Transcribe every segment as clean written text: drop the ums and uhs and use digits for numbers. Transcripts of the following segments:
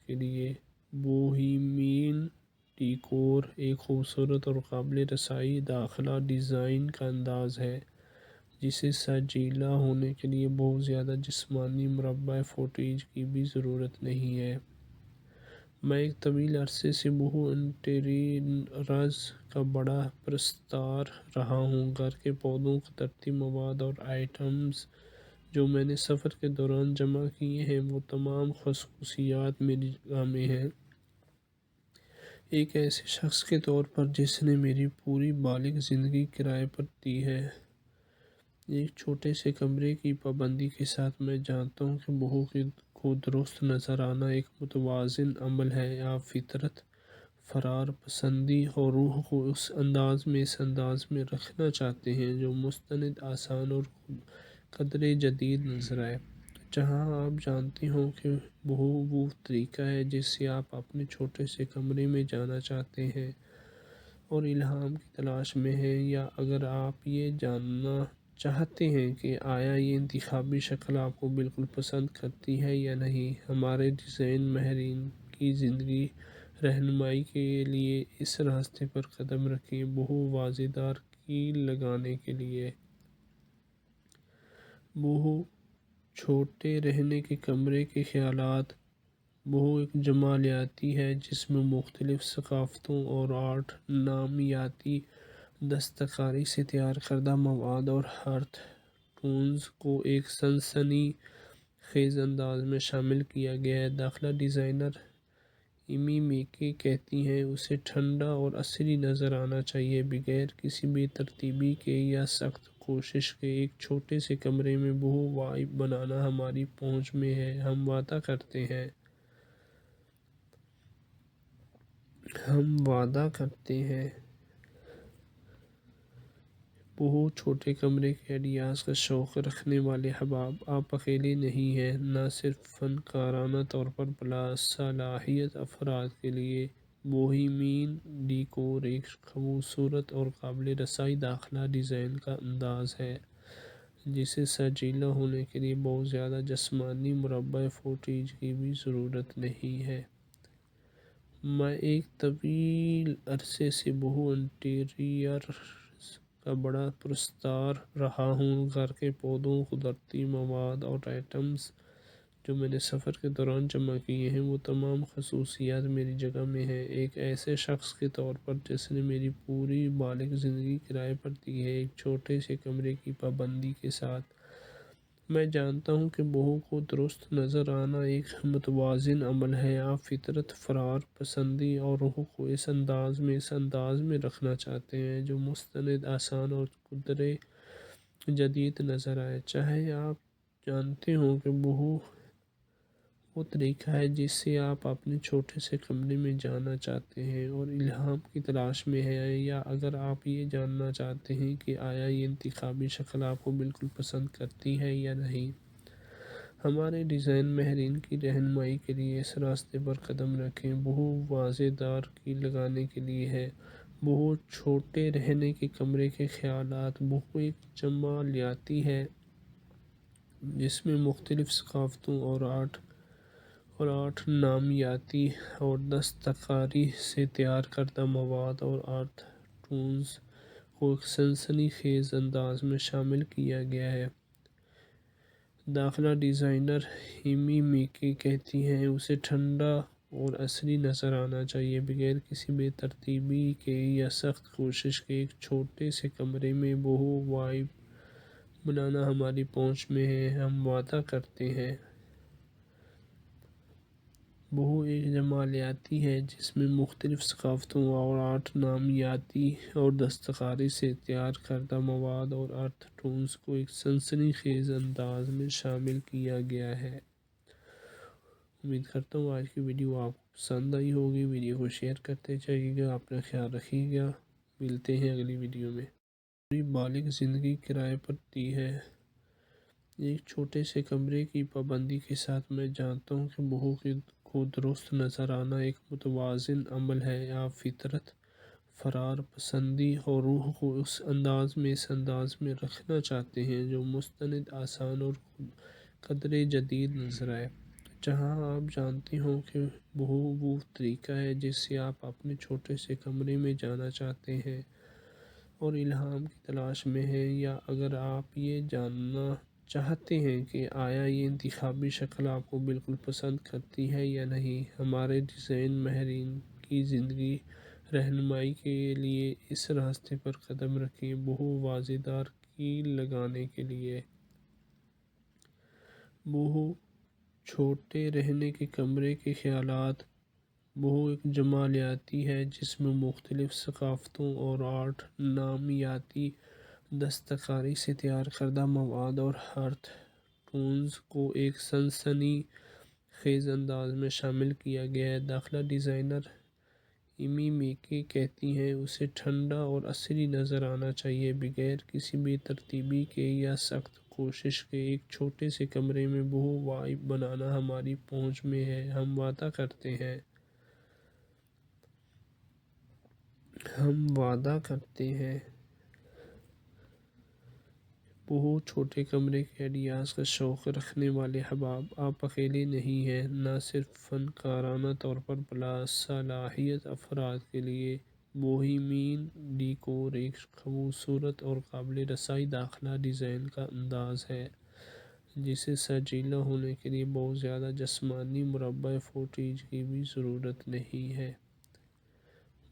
کے لیے Bohemian decor ایک خوبصورت اور قابل رسائی داخلہ ڈیزائن کا انداز ہے جسے سجیلا ہونے کے لیے بہت زیادہ جسمانی مربع فوٹیج کی بھی ضرورت نہیں ہے۔ میں ایک طویل عرصے سے بہو انٹیریئرز کا بڑا پرستار رہا ہوں۔ گھر کے پودوں، قدرتی مواد اور آئٹمز جو میں نے سفر کے دوران جمع کیے ہیں وہ تمام خصوصیات میری جگہ میں ہیں۔ ایک ایسے شخص کے طور پر جس نے میری پوری بالغ زندگی کرائے پر دی ہے۔ ایک چھوٹے سے کمرے کی پابندی کے ساتھ میں جانتا ہوں کہ بہو کو درست نظر آنا ایک متوازن عمل ہے۔ آپ فطرت، فرار پسندی اور روح کو اس انداز میں رکھنا چاہتے ہیں جو مستند، آسان اور قدرے جدید نظر آئے۔ جہاں آپ جانتے ہوں کہ بہو وہ طریقہ ہے جس سے آپ اپنے چھوٹے سے کمرے میں جانا چاہتے ہیں اور الہام کی تلاش میں ہیں، یا اگر آپ یہ جاننا چاہتے ہیں کہ آیا یہ انتخابی شکل آپ کو بالکل پسند کرتی ہے یا نہیں۔ ہمارے ڈیزائن ماہرین کی زندگی رہنمائی کے لیے اس راستے پر قدم رکھیں۔ بہو واضح دار کیل لگانے کے لیے۔ بہو چھوٹے رہنے کے کمرے کے خیالات۔ بہو ایک جمالیاتی ہے جس میں مختلف ثقافتوں اور آرٹ نامیاتی دستکاری سے تیار کردہ مواد اور ارتھ ٹونز کو ایک سنسنی خیز انداز میں شامل کیا گیا ہے۔ داخلہ ڈیزائنر ایمی میکی کہتی ہیں اسے ٹھنڈا اور عصری نظر آنا چاہیے، بغیر کسی بے ترتیبی کے یا سخت کوشش کے۔ ایک چھوٹے سے کمرے میں بہو وائب بنانا ہماری پہنچ میں ہے۔ ہم وعدہ کرتے ہیں بہو چھوٹے کمرے کے آئیڈیاز کا شوق رکھنے والے احباب، آپ اکیلے نہیں ہیں۔ نہ صرف فنکارانہ طور پر باصلاحیت افراد کے لیے بوہیمین ڈیکور ایک خوبصورت اور قابل رسائی داخلہ ڈیزائن کا انداز ہے جسے سجیلا ہونے کے لیے بہت زیادہ جسمانی مربع فوٹیج کی بھی ضرورت نہیں ہے۔ میں ایک طویل عرصے سے بہو انٹیریئرز کا بڑا پرستار رہا ہوں۔ گھر کے پودوں، قدرتی مواد اور آئٹمز جو میں نے سفر کے دوران جمع کیے ہیں وہ تمام خصوصیات میری جگہ میں ہیں۔ ایک ایسے شخص کے طور پر جس نے میری پوری بالغ زندگی کرائے پر دی ہے۔ ایک چھوٹے سے کمرے کی پابندی کے ساتھ میں جانتا ہوں کہ بہو کو درست نظر آنا ایک متوازن عمل ہے۔ آپ فطرت، فرار پسندی اور روح کو اس انداز میں رکھنا چاہتے ہیں جو مستند، آسان اور قدرے جدید نظر آئے۔ چاہے آپ جانتے ہوں کہ بہو وہ طریقہ ہے جس سے آپ اپنے چھوٹے سے کمرے میں جانا چاہتے ہیں اور الہام کی تلاش میں ہیں، یا اگر آپ یہ جاننا چاہتے ہیں کہ آیا یہ انتخابی شکل آپ کو بالکل پسند کرتی ہے یا نہیں۔ ہمارے ڈیزائن ماہرین کی رہنمائی کے لیے اس راستے پر قدم رکھیں۔ بہو واضح دار کیل لگانے کے لیے ہے۔ بہو چھوٹے رہنے کے کمرے کے خیالات۔ بہو ایک جمالیاتی ہے جس میں مختلف ثقافتوں اور آرٹ نامیاتی اور دستکاری سے تیار کردہ مواد اور ارتھ ٹونز کو ایک سنسنی خیز انداز میں شامل کیا گیا ہے۔ داخلہ ڈیزائنر ایمی میکی کہتی ہیں اسے ٹھنڈا اور عصری نظر آنا چاہیے، بغیر کسی بے ترتیبی کے یا سخت کوشش کے۔ ایک چھوٹے سے کمرے میں بہو وائب بنانا ہماری پہنچ میں ہے۔ ہم وعدہ کرتے ہیں بہو ایک جمالیاتی ہے جس میں مختلف ثقافتوں اور آرٹ نامیاتی اور دستکاری سے تیار کردہ مواد اور ارتھ ٹونز کو ایک سنسنی خیز انداز میں شامل کیا گیا ہے۔ امید کرتا ہوں آج کی ویڈیو آپ کو پسند آئی ہوگی۔ ویڈیو کو شیئر کرتے جائیے گا، اپنا خیال رکھیے گا۔ ملتے ہیں اگلی ویڈیو میں۔ پوری بالغ زندگی کرائے پر دی ہے۔ ایک چھوٹے سے کمرے کی پابندی کے ساتھ میں جانتا ہوں کہ بہو کو درست نظر آنا ایک متوازن عمل ہے۔ آپ فطرت، فرار پسندی اور روح کو اس انداز میں رکھنا چاہتے ہیں جو مستند، آسان اور قدرے جدید نظر آئے۔ جہاں آپ جانتے ہوں کہ بہو وہ طریقہ ہے جس سے آپ اپنے چھوٹے سے کمرے میں جانا چاہتے ہیں اور الہام کی تلاش میں ہیں، یا اگر آپ یہ جاننا چاہتے ہیں کہ آیا یہ انتخابی شکل آپ کو بالکل پسند کرتی ہے یا نہیں۔ ہمارے ڈیزائن ماہرین کی زندگی رہنمائی کے لیے اس راستے پر قدم رکھیں۔ بہو واضح دار کی لگانے کے لیے بہو چھوٹے رہنے کے کمرے کے خیالات۔ بہو ایک جمالیاتی ہے جس میں مختلف ثقافتوں اور آرٹ نامیاتی دستکاری سے تیار کردہ مواد اور ارتھ ٹونز کو ایک سنسنی خیز انداز میں شامل کیا گیا ہے۔ داخلہ ڈیزائنر ایمی میکی کہتی ہیں اسے ٹھنڈا اور عصری نظر آنا چاہیے، بغیر کسی بھی ترتیبی کے یا سخت کوشش کے۔ ایک چھوٹے سے کمرے میں بہو وائب بنانا ہماری پہنچ میں ہے۔ ہم وعدہ کرتے ہیں بہو چھوٹے کمرے کے آئیڈیاز کا شوق رکھنے والے احباب، آپ اکیلے نہیں ہیں۔ نہ صرف فنکارانہ طور پر باصلاحیت افراد کے لیے بوہیمین ڈیکور ایک خوبصورت اور قابل رسائی داخلہ ڈیزائن کا انداز ہے جسے سجیلا ہونے کے لیے بہت زیادہ جسمانی مربع فوٹیج کی بھی ضرورت نہیں ہے۔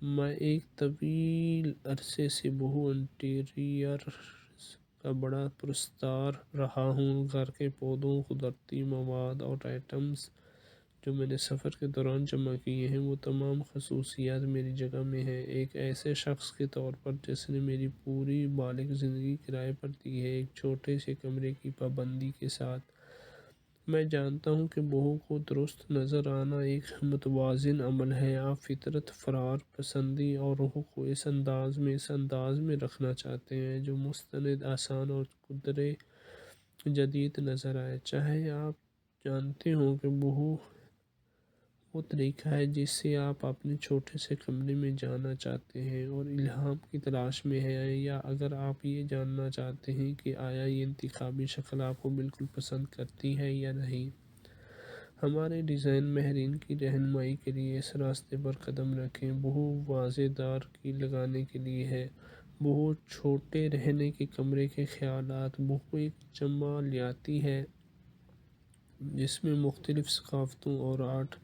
میں ایک طویل عرصے سے بہو انٹیریئرز کا بڑا پرستار رہا ہوں۔ گھر کے پودوں، قدرتی مواد اور آئٹمز جو میں نے سفر کے دوران جمع کیے ہیں، وہ تمام خصوصیات میری جگہ میں ہیں۔ ایک ایسے شخص کے طور پر جس نے میری پوری بالغ زندگی کرائے پر دی ہے، ایک چھوٹے سے کمرے کی پابندی کے ساتھ، میں جانتا ہوں کہ بہو کو درست نظر آنا ایک متوازن عمل ہے۔ آپ فطرت، فرار پسندی اور روح کو اس انداز میں رکھنا چاہتے ہیں جو مستند، آسان اور قدرے جدید نظر آئے۔ چاہے آپ جانتے ہوں کہ بہو وہ طریقہ ہے جس سے آپ اپنے چھوٹے سے کمرے میں جانا چاہتے ہیں اور الہام کی تلاش میں ہیں، یا اگر آپ یہ جاننا چاہتے ہیں کہ آیا یہ انتخابی شکل آپ کو بالکل پسند کرتی ہے یا نہیں۔ ہمارے ڈیزائن ماہرین کی رہنمائی کے لیے اس راستے پر قدم رکھیں۔ بہو واضح دار کی لگانے کے لیے ہے۔ بہو چھوٹے رہنے کے کمرے کے خیالات۔ بہو ایک جمالیاتی ہے جس میں مختلف ثقافتوں اور آرٹ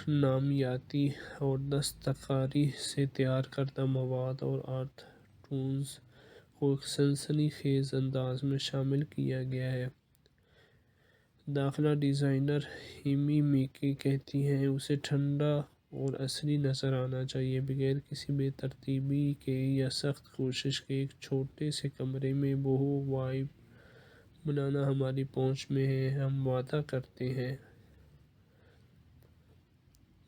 نامیاتی اور دستکاری سے تیار کردہ مواد اور ارتھ ٹونز کو ایک سنسنی خیز انداز میں شامل کیا گیا ہے۔ داخلہ ڈیزائنر ایمی میکی کہتی ہیں اسے ٹھنڈا اور عصری نظر آنا چاہیے، بغیر کسی بھی ترتیبی کے یا سخت کوشش کے۔ ایک چھوٹے سے کمرے میں بہو وائب بنانا ہماری پہنچ میں ہے۔ ہم وعدہ کرتے ہیں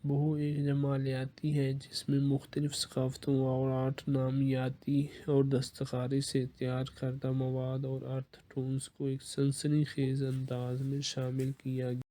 بہو ایک جمالیاتی ہے جس میں مختلف ثقافتوں اور آرٹ نامیاتی اور دستکاری سے تیار کردہ مواد اور ارتھ ٹونز کو ایک سنسنی خیز انداز میں شامل کیا گیا